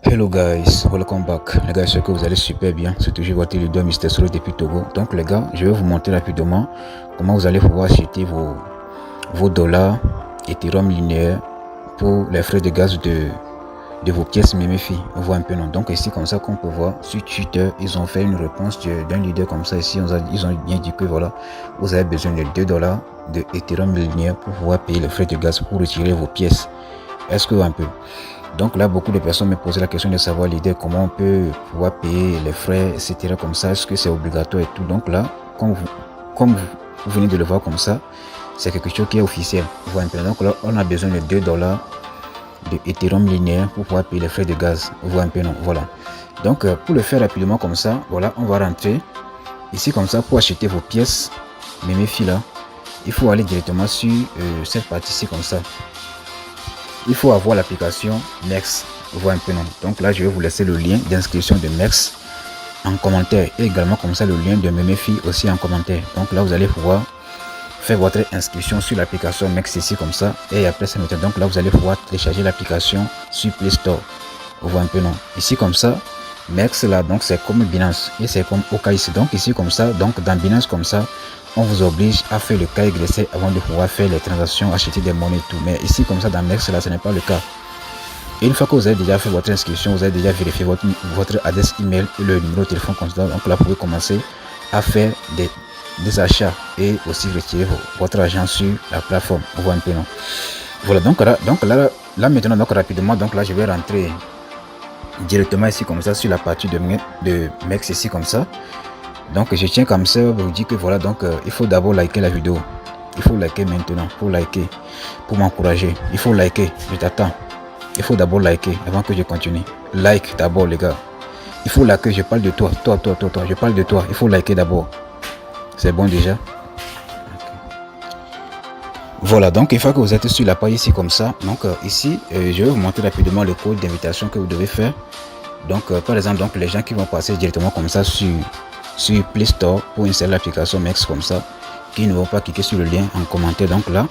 Hello guys, welcome back. Les gars, j'espère que vous allez super bien. C'est toujours votre leader Mr. Solo depuis Togo. Donc les gars, je vais vous montrer rapidement comment vous allez pouvoir acheter vos dollars Ethereum linéaires pour les frais de gaz de vos pièces MEMEFI. On voit un peu non. Donc ici comme ça qu'on peut voir sur Twitter, ils ont fait une réponse d'un leader comme ça ici. Ils ont bien dit que voilà, vous avez besoin de 2 dollars de Ethereum linéaire pour pouvoir payer les frais de gaz pour retirer vos pièces. Est-ce que un peu? Donc là, beaucoup de personnes me posaient la question de savoir l'idée comment on peut pouvoir payer les frais, etc. comme ça. Est-ce que c'est obligatoire et tout? Donc là, comme vous venez de le voir comme ça, c'est quelque chose qui est officiel. Donc là, on a besoin de 2 dollars de Ethereum linéaire pour pouvoir payer les frais de gaz. Vous voyez un peu, non? Voilà. Donc pour le faire rapidement comme ça, voilà, on va rentrer ici comme ça pour acheter vos pièces MEMEFI là. Il faut aller directement sur cette partie-ci comme ça. Il faut avoir l'application MEX. Voir un peu non. Donc là, je vais vous laisser le lien d'inscription de MEX en commentaire et également comme ça le lien de MEMEFI aussi en commentaire. Donc là, vous allez pouvoir faire votre inscription sur l'application MEX ici comme ça et après ça, donc là, vous allez pouvoir télécharger l'application sur Play Store. Vous voyez un peu non. Ici comme ça, MEX là, donc c'est comme Binance et c'est comme Oka ici. Donc ici comme ça, donc dans Binance comme ça, on vous oblige à faire le KYC avant de pouvoir faire les transactions, acheter des monnaies et tout. Mais ici comme ça dans MEX là, ce n'est pas le cas. Et une fois que vous avez déjà fait votre inscription, vous avez déjà vérifié votre adresse email et le numéro de téléphone consulat. Donc là, vous pouvez commencer à faire des achats et aussi retirer votre argent sur la plateforme. On voit un peu non. Voilà, donc là maintenant, donc rapidement, donc là je vais rentrer directement ici comme ça sur la partie de MEX ici comme ça. Donc je tiens comme ça pour vous dire que voilà, donc il faut d'abord liker la vidéo. Il faut liker maintenant, pour liker, pour m'encourager. Il faut liker, je t'attends. Il faut d'abord liker avant que je continue. Like d'abord les gars. Il faut liker, je parle de toi. Toi, je parle de toi. Il faut liker d'abord. C'est bon déjà. Voilà, donc une fois que vous êtes sur la page ici comme ça, donc ici, je vais vous montrer rapidement le code d'invitation que vous devez faire. Donc par exemple, donc les gens qui vont passer directement comme ça sur Play Store pour installer l'application MEX comme ça, qui ne vont pas cliquer sur le lien en commentaire. Donc là,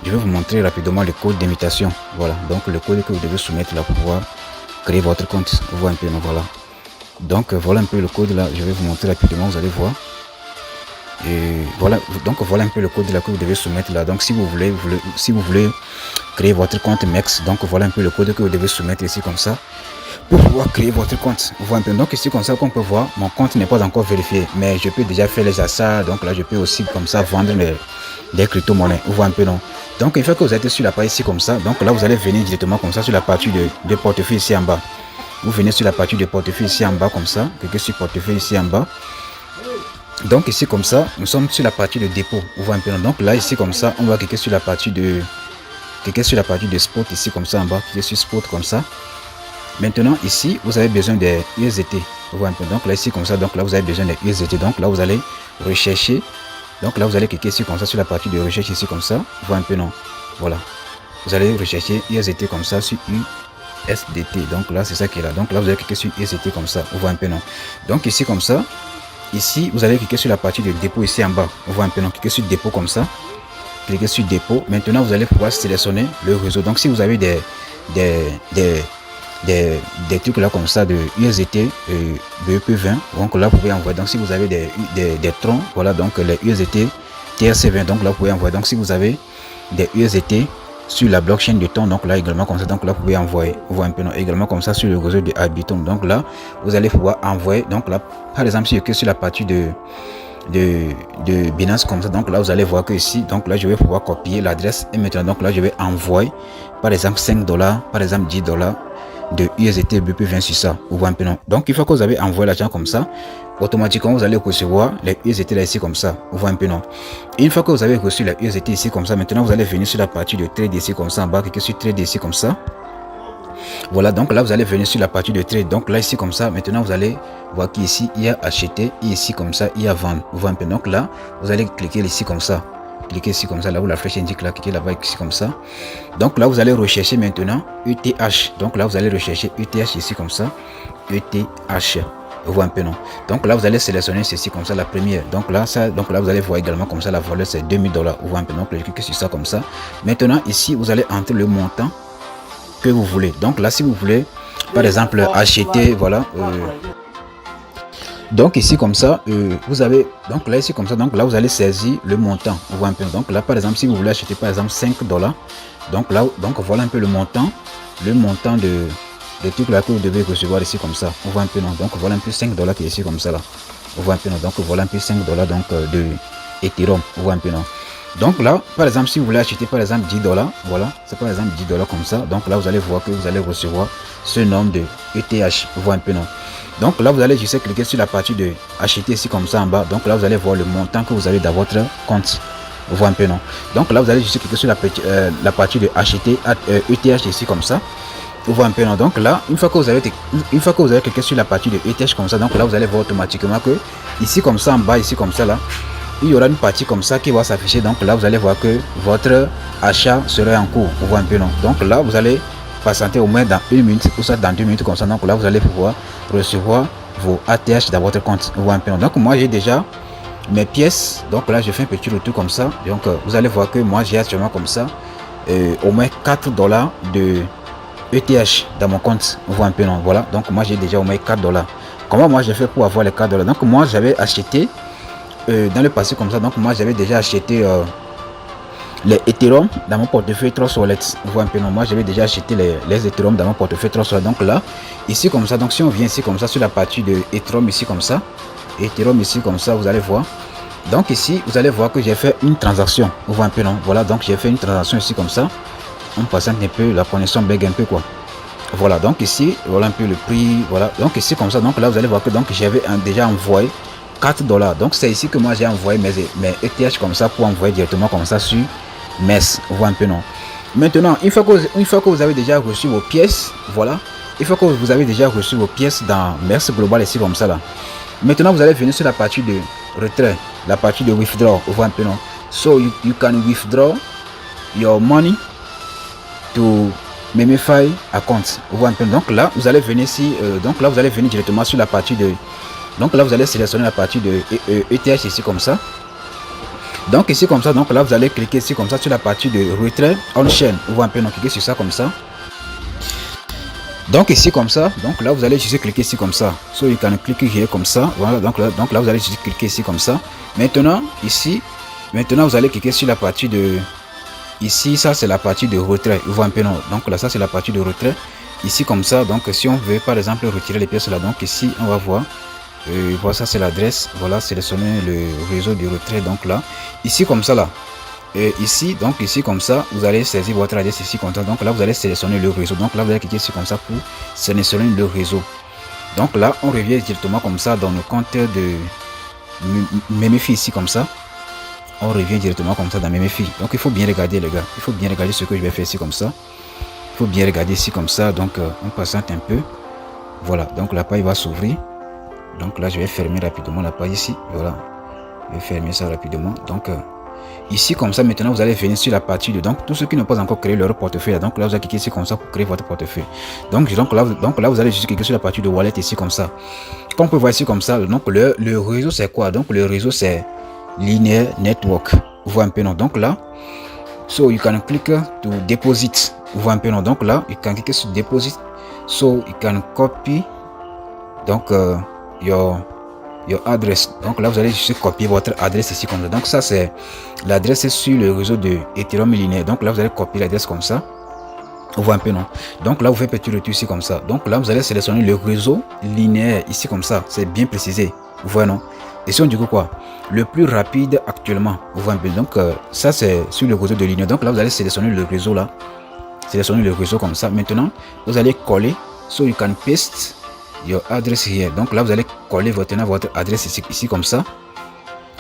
je vais vous montrer rapidement le code d'invitation. Voilà, donc le code que vous devez soumettre là pour pouvoir créer votre compte. Vous voyez un peu, voilà. Donc voilà un peu le code là, je vais vous montrer rapidement, vous allez voir. Et voilà, donc voilà un peu le code là que vous devez soumettre là. Donc si vous voulez créer votre compte MEX, donc voilà un peu le code que vous devez soumettre ici comme ça pour pouvoir créer votre compte. Vous voyez un peu. Donc ici comme ça qu'on peut voir, mon compte n'est pas encore vérifié, mais je peux déjà faire les achats. Donc là je peux aussi comme ça vendre des crypto-monnaies. Vous voyez un peu non. Donc une fois que vous êtes sur la page ici comme ça, donc là vous allez venir directement comme ça sur la partie de portefeuille ici en bas. Vous venez sur la partie de portefeuille ici en bas comme ça, cliquez sur portefeuille ici en bas. Donc ici comme ça, nous sommes sur la partie de dépôt. Vous voyez un peu non. Donc là ici comme ça, on va cliquer sur la partie de spot ici comme ça en bas, cliquez sur spot comme ça. Maintenant ici vous avez besoin des USDT. Vous voyez un peu. Donc là ici comme ça, donc là vous avez besoin des USDT. Donc là vous allez rechercher. Donc là vous allez cliquer ici comme ça sur la partie de recherche ici comme ça. Vous voyez un peu non. Voilà. Vous allez rechercher USDT comme ça sur USDT. Donc là c'est ça qui est là. Donc là vous allez cliquer sur USDT comme ça. Vous voyez un peu non. Donc ici comme ça. Ici vous allez cliquer sur la partie de dépôt ici en bas. Vous voyez un peu non. Cliquez sur dépôt comme ça. Cliquez sur dépôt. Maintenant vous allez pouvoir sélectionner le réseau. Donc si vous avez des trucs là comme ça de USDT BEP20, donc là vous pouvez envoyer. Donc si vous avez des troncs, voilà, donc les USDT TRC20, donc là vous pouvez envoyer. Donc si vous avez des USDT sur la blockchain de Ton, donc là également comme ça, donc là vous pouvez envoyer. Vous voyez un peu non, également comme ça sur le réseau de Arbitrum, donc là vous allez pouvoir envoyer. Donc là par exemple sur la partie de Binance comme ça, donc là vous allez voir que ici, donc là je vais pouvoir copier l'adresse et maintenant donc là je vais envoyer par exemple 5 dollars, par exemple 10 dollars de USDT BP20 sur ça. Vous voyez un peu non. Donc une fois que vous avez envoyé l'argent comme ça, automatiquement vous allez recevoir les USDT là ici comme ça. Vous voyez un peu non. Et une fois que vous avez reçu les USDT ici comme ça, maintenant vous allez venir sur la partie de trade ici comme ça en bas, cliquez sur trade ici comme ça. Voilà, donc là vous allez venir sur la partie de trade. Donc là ici comme ça, maintenant vous allez voir qu'ici il y a acheter et ici comme ça il y a vendre. Vous voyez un peu. Donc là vous allez cliquer ici comme ça. Cliquez ici comme ça, là où la flèche indique là, cliquez là-bas ici comme ça. Donc là vous allez rechercher maintenant ETH. Donc là vous allez rechercher ETH ici comme ça. ETH. Vous voyez un peu non. Donc là vous allez sélectionner ceci comme ça la première. Donc là vous allez voir également comme ça la valeur c'est 2000 dollars. Vous voyez un peu. Donc cliquez sur ça comme ça. Maintenant ici vous allez entrer le montant que vous voulez. Donc là si vous voulez par exemple acheter, voilà. Donc ici comme ça, vous avez, donc là ici comme ça, donc là vous allez saisir le montant, on voit un peu. Donc là par exemple, si vous voulez acheter par exemple 5 dollars, donc là, donc voilà un peu le montant de tout là que vous devez recevoir ici comme ça, on voit un peu, non. Donc voilà un peu 5 dollars qui est ici comme ça là, on voit un peu, non. Donc voilà un peu 5 dollars donc de Ethereum, on voit un peu, non. Donc là, par exemple, si vous voulez acheter par exemple 10 dollars, voilà, c'est par exemple 10 dollars comme ça. Donc là, vous allez voir que vous allez recevoir ce nombre de ETH, vous voyez un peu, non. Donc là, vous allez juste cliquer sur la partie de acheter ici comme ça en bas. Donc là, vous allez voir le montant que vous avez dans votre compte, vous voyez un peu, non. Donc là, vous allez juste cliquer sur la partie de acheter ETH ici comme ça. Vous voyez un peu, non. Donc là, une fois que vous avez cliqué sur la partie de ETH comme ça, donc là, vous allez voir automatiquement que ici comme ça en bas, ici comme ça là, il y aura une partie comme ça qui va s'afficher. Donc là, vous allez voir que votre achat serait en cours. Vous voyez un peu, non. Donc là, vous allez patienter au moins dans 1 minute ou soit dans 2 minutes comme ça. Donc là, vous allez pouvoir recevoir vos ATH dans votre compte. Vous voyez un peu, non. Donc moi, j'ai déjà mes pièces. Donc là, je fais un petit retour comme ça. Donc vous allez voir que moi, j'ai actuellement comme ça au moins 4 dollars de ETH dans mon compte. Vous voyez un peu, non. Voilà. Donc moi, j'ai déjà au moins 4 dollars. Comment moi, j'ai fait pour avoir les 4 dollars? Donc moi, j'avais acheté dans le passé comme ça. Donc moi j'avais déjà acheté les Ethereum dans mon portefeuille Trust Wallet. Vous voyez un peu, non. Moi j'avais déjà acheté les Ethereum dans mon portefeuille Trust Wallet. Donc là, ici comme ça, donc si on vient ici comme ça sur la partie de Ethereum ici comme ça, Ethereum ici comme ça, vous allez voir. Donc ici vous allez voir que j'ai fait une transaction. Vous voyez un peu, non. Voilà, donc j'ai fait une transaction ici comme ça. On passe un peu, la connexion bug un peu quoi. Voilà, donc ici voilà un peu le prix. Voilà, donc ici comme ça, donc là vous allez voir que donc j'avais déjà envoyé 4 dollars. Donc c'est ici que moi j'ai envoyé mes ETH comme ça pour envoyer directement comme ça sur MERS. Vous voyez un peu, non. Maintenant, une fois que vous avez déjà reçu vos pièces, voilà, une fois que vous avez déjà reçu vos pièces dans MERS Global ici comme ça là, maintenant vous allez venir sur la partie de retrait, la partie de withdraw. Vous voyez un peu, non. So you can withdraw your money to Memify account. Vous voyez un peu. Donc là vous allez venir ici, donc là vous allez venir directement sur la partie de, donc là vous allez sélectionner la partie de ETH ici comme ça. Donc ici comme ça, donc là vous allez cliquer ici comme ça sur la partie de retrait on chain. Vous voyez un peu, donc cliquez sur ça comme ça. Donc ici comme ça, donc là vous allez juste cliquer ici comme ça. So you can click here comme ça. Voilà, donc là vous allez juste cliquer ici comme ça. Maintenant ici, maintenant vous allez cliquer sur la partie de, ici ça c'est la partie de retrait. Vous voyez un peu, non. Donc là ça c'est la partie de retrait. Ici comme ça, donc si on veut par exemple retirer les pièces là, donc ici on va voir. Voilà, ça c'est l'adresse. Voilà, sélectionner le réseau du retrait. Donc là, ici comme ça là, ici, donc ici comme ça, vous allez saisir votre adresse ici comme ça. Donc là, vous allez sélectionner le réseau. Donc là, vous allez cliquer ici comme ça pour sélectionner le réseau. Donc là, on revient directement comme ça dans le compte de Memify ici comme ça. On revient directement comme ça dans Memify. Donc il faut bien regarder les gars. Il faut bien regarder ce que je vais faire ici comme ça. Il faut bien regarder ici comme ça. Donc on patiente un peu. Voilà. Donc la page va s'ouvrir. Donc là je vais fermer rapidement la page ici. Voilà, je vais fermer ça rapidement. Donc ici comme ça, maintenant vous allez venir sur la partie de, donc tous ceux qui n'ont pas encore créé leur portefeuille, donc là vous allez cliquer ici comme ça pour créer votre portefeuille. Donc là vous allez juste cliquer sur la partie de wallet ici comme ça. Comme on peut voir ici comme ça, donc le réseau c'est quoi? Donc le réseau c'est Linear Network. Vous voyez un peu, non. Donc là, so you can click to deposit. Vous voyez un peu, non. Donc là you can click sur deposit. So you can copy donc your address. Donc là vous allez juste copier votre adresse ici comme ça. Donc ça c'est l'adresse sur le réseau de Ethereum linéaire. Donc là vous allez copier l'adresse comme ça. Vous voyez un peu, non. Donc là vous faites petit retour ici comme ça. Donc là vous allez sélectionner le réseau linéaire ici comme ça. C'est bien précisé. Vous voyez, non. Et si on dit quoi, le plus rapide actuellement. Vous voyez un peu. Donc ça c'est sur le réseau de linéaire. Donc là vous allez sélectionner le réseau là. Sélectionner le réseau comme ça. Maintenant vous allez coller. So you can paste your address here. Donc là vous allez coller votre adresse ici comme ça.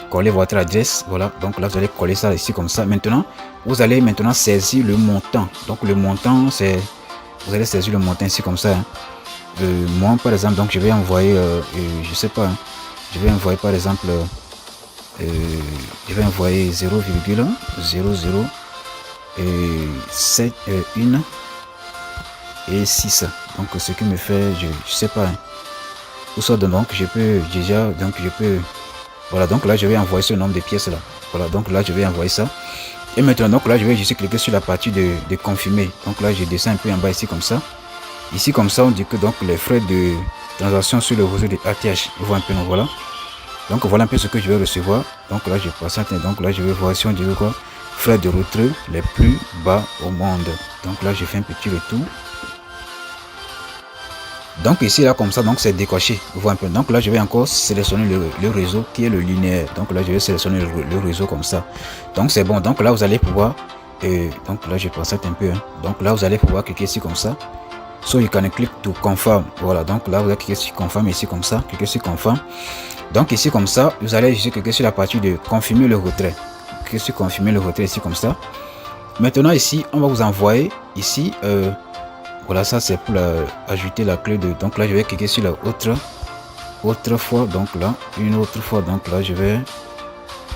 Coller votre adresse. Voilà. Donc là vous allez coller ça ici comme ça. Maintenant vous allez maintenant saisir le montant. Donc le montant c'est, vous allez saisir le montant ici comme ça. Moi par exemple, donc je vais envoyer je sais pas, je vais envoyer par exemple je vais envoyer 0,0071 et 6. Donc ce qui me fait, je sais pas, ou soit donc je peux déjà, donc je peux, voilà. Donc là je vais envoyer ce nombre de pièces là. Voilà, donc là je vais envoyer ça. Et maintenant donc là je vais juste cliquer sur la partie de confirmer. Donc là je descends un peu en bas ici comme ça. Ici comme ça on dit que donc les frais de transaction sur le réseau de ATH, vous voyez un peu, donc voilà. Donc voilà un peu ce que je vais recevoir. Donc là je passe, donc là je vais voir si on dit quoi, frais de retrait les plus bas au monde. Donc là je fais un petit retour. Donc ici là comme ça, donc c'est décoché, vous voyez un peu. Donc là je vais encore sélectionner le réseau qui est le linéaire. Donc là je vais sélectionner le réseau comme ça. Donc c'est bon. Donc là vous allez pouvoir donc là je passe un peu, hein. Donc là vous allez pouvoir cliquer ici comme ça. So you can click to confirm. Voilà, donc là vous allez cliquer sur confirm ici comme ça, cliquez sur confirm. Donc ici comme ça, vous allez juste cliquer sur la partie de confirmer le retrait. Cliquez sur confirmer le retrait ici comme ça. Maintenant ici, on va vous envoyer ici voilà, ça c'est pour ajouter la clé de. Donc là je vais cliquer sur la autre fois, donc là une autre fois, donc là je vais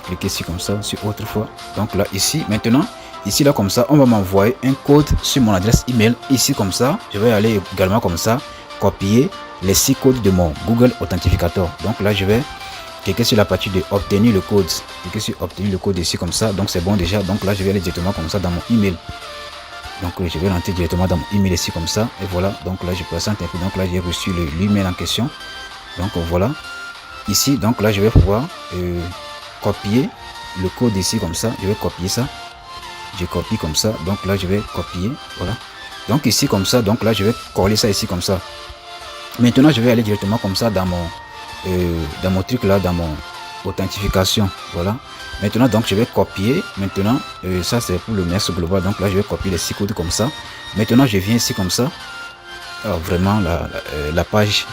cliquer ici comme ça sur autre fois. Donc là ici maintenant ici là comme ça on va m'envoyer un code sur mon adresse email. Ici comme ça je vais aller également comme ça copier les 6 codes de mon Google Authentificator. Donc là je vais cliquer sur la partie de obtenir le code, cliquer sur obtenir le code ici comme ça. Donc c'est bon déjà. Donc là je vais aller directement comme ça dans mon email. Donc je vais rentrer directement dans mon email ici comme ça. Et voilà, donc là je présente un peu. Donc là j'ai reçu l'email en question. Donc voilà, ici donc là je vais pouvoir copier le code ici comme ça. Je vais copier ça, je copie comme ça. Donc là je vais copier, voilà. Donc ici comme ça, donc là je vais coller ça ici comme ça. Maintenant je vais aller directement comme ça dans mon truc là, dans mon authentification, voilà. Maintenant donc je vais copier. Maintenant ça c'est pour le MES global. Donc là je vais copier les 6 codes comme ça. Maintenant je viens ici comme ça. Alors, vraiment la page,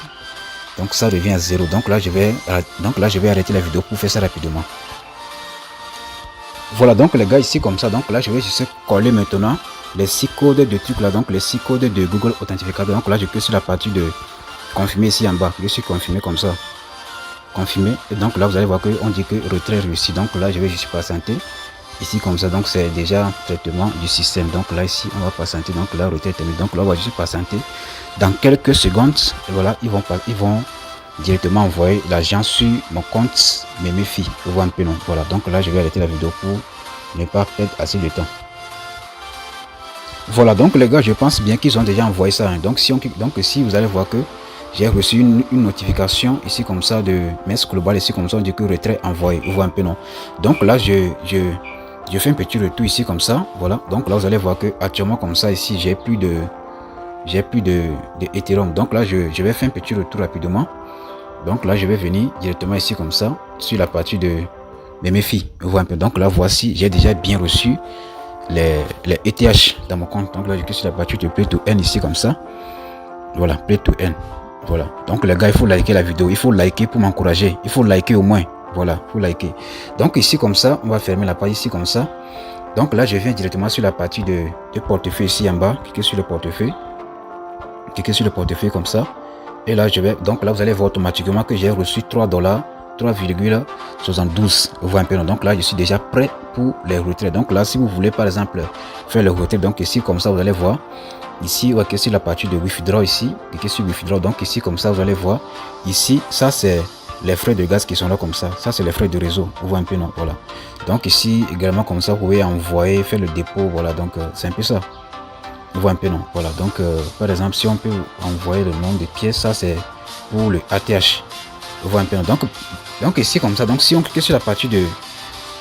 donc ça devient à 0. Donc là je vais arrêter la vidéo pour faire ça rapidement. Voilà, donc les gars ici comme ça. Donc là je vais juste coller maintenant les 6 codes de trucs là, donc les 6 codes de Google Authentificator. Donc là je clique sur la partie de confirmer ici en bas. Je suis confirmé comme ça, confirmer. Et donc là vous allez voir que on dit que retrait réussi. Donc là je vais juste patienter ici comme ça. Donc c'est déjà traitement du système. Donc là ici on va patienter. Donc là retrait terminé. Donc là on va juste patienter. Dans quelques secondes, et voilà, ils vont directement envoyer l'argent sur mon compte Memefi. Vous voyez un peu, non? Voilà, donc là je vais arrêter la vidéo pour ne pas perdre assez de temps. Voilà, donc les gars, je pense bien qu'ils ont déjà envoyé ça, hein. Donc si vous allez voir que j'ai reçu une notification ici comme ça de MES global ici comme ça, on dit que retrait envoyé. Vous voyez un peu, non? Donc là je fais un petit retour ici comme ça. Voilà, donc là vous allez voir que actuellement comme ça ici j'ai plus de Ethereum. Donc là je vais faire un petit retour rapidement. Donc là je vais venir directement ici comme ça sur la partie de Memefi. Vous voyez un peu. Donc là voici, j'ai déjà bien reçu les ETH dans mon compte. Donc là je clique sur la partie de Play to Earn ici comme ça. Voilà, Play to Earn. Voilà, donc les gars, il faut liker la vidéo, il faut liker pour m'encourager, il faut liker au moins. Voilà, il faut liker. Donc ici comme ça, on va fermer la page ici comme ça. Donc là je viens directement sur la partie de portefeuille ici en bas. Cliquez sur le portefeuille, cliquez sur le portefeuille comme ça. Et là je vais, donc là vous allez voir automatiquement que j'ai reçu 3 $, 3,72. Vous voyez un peu. Donc là je suis déjà prêt pour les retraits. Donc là si vous voulez par exemple faire le retrait, donc ici comme ça vous allez voir ici, cliquez sur la partie de withdraw ici, cliquez sur withdraw. Donc ici comme ça vous allez voir ici, ça c'est les frais de gaz qui sont là comme ça, ça c'est les frais de réseau. Vous voyez un peu, non? Voilà, donc ici également comme ça vous pouvez envoyer, faire le dépôt. Voilà, donc c'est un peu ça. Vous voyez un peu, non? Voilà, donc par exemple si on peut envoyer le nombre de pièces, ça c'est pour le ATH. Vous voyez un peu, non? Donc ici comme ça, donc si on clique sur la partie de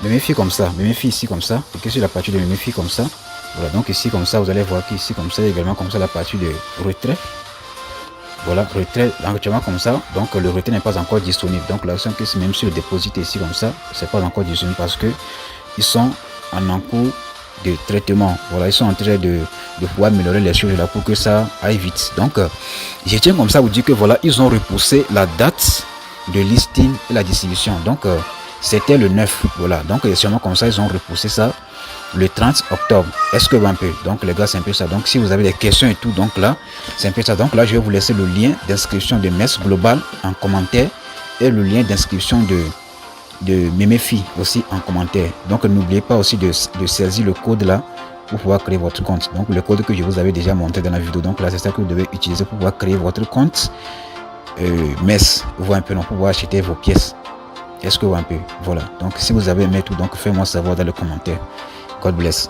Memefi comme ça, Memefi ici comme ça, cliquez sur la partie de Memefi comme ça. Voilà, donc ici comme ça vous allez voir qu'ici comme ça également comme ça la partie de retrait. Voilà, retrait actuellement comme ça. Donc le retrait n'est pas encore disponible. Donc là que même si le déposite ici comme ça, c'est pas encore disponible parce que ils sont en cours de traitement. Voilà, ils sont en train de pouvoir améliorer les choses là pour que ça aille vite. Donc je tiens comme ça à vous dire que voilà, ils ont repoussé la date de listing et la distribution. Donc c'était le 9. Voilà, donc sûrement comme ça ils ont repoussé ça le 30 octobre. Est-ce que vous un peu? Donc les gars, c'est un peu ça. Donc si vous avez des questions et tout, donc là c'est un peu ça. Donc là je vais vous laisser le lien d'inscription de MES global en commentaire et le lien d'inscription de Memefi aussi en commentaire. Donc n'oubliez pas aussi de saisir le code là pour pouvoir créer votre compte. Donc le code que je vous avais déjà montré dans la vidéo. Donc là c'est ça que vous devez utiliser pour pouvoir créer votre compte MES. Vous voyez un peu, non, pour pouvoir acheter vos pièces. Est-ce que vous un peu? Voilà, donc si vous avez aimé tout, donc faites-moi savoir dans les commentaires. God bless.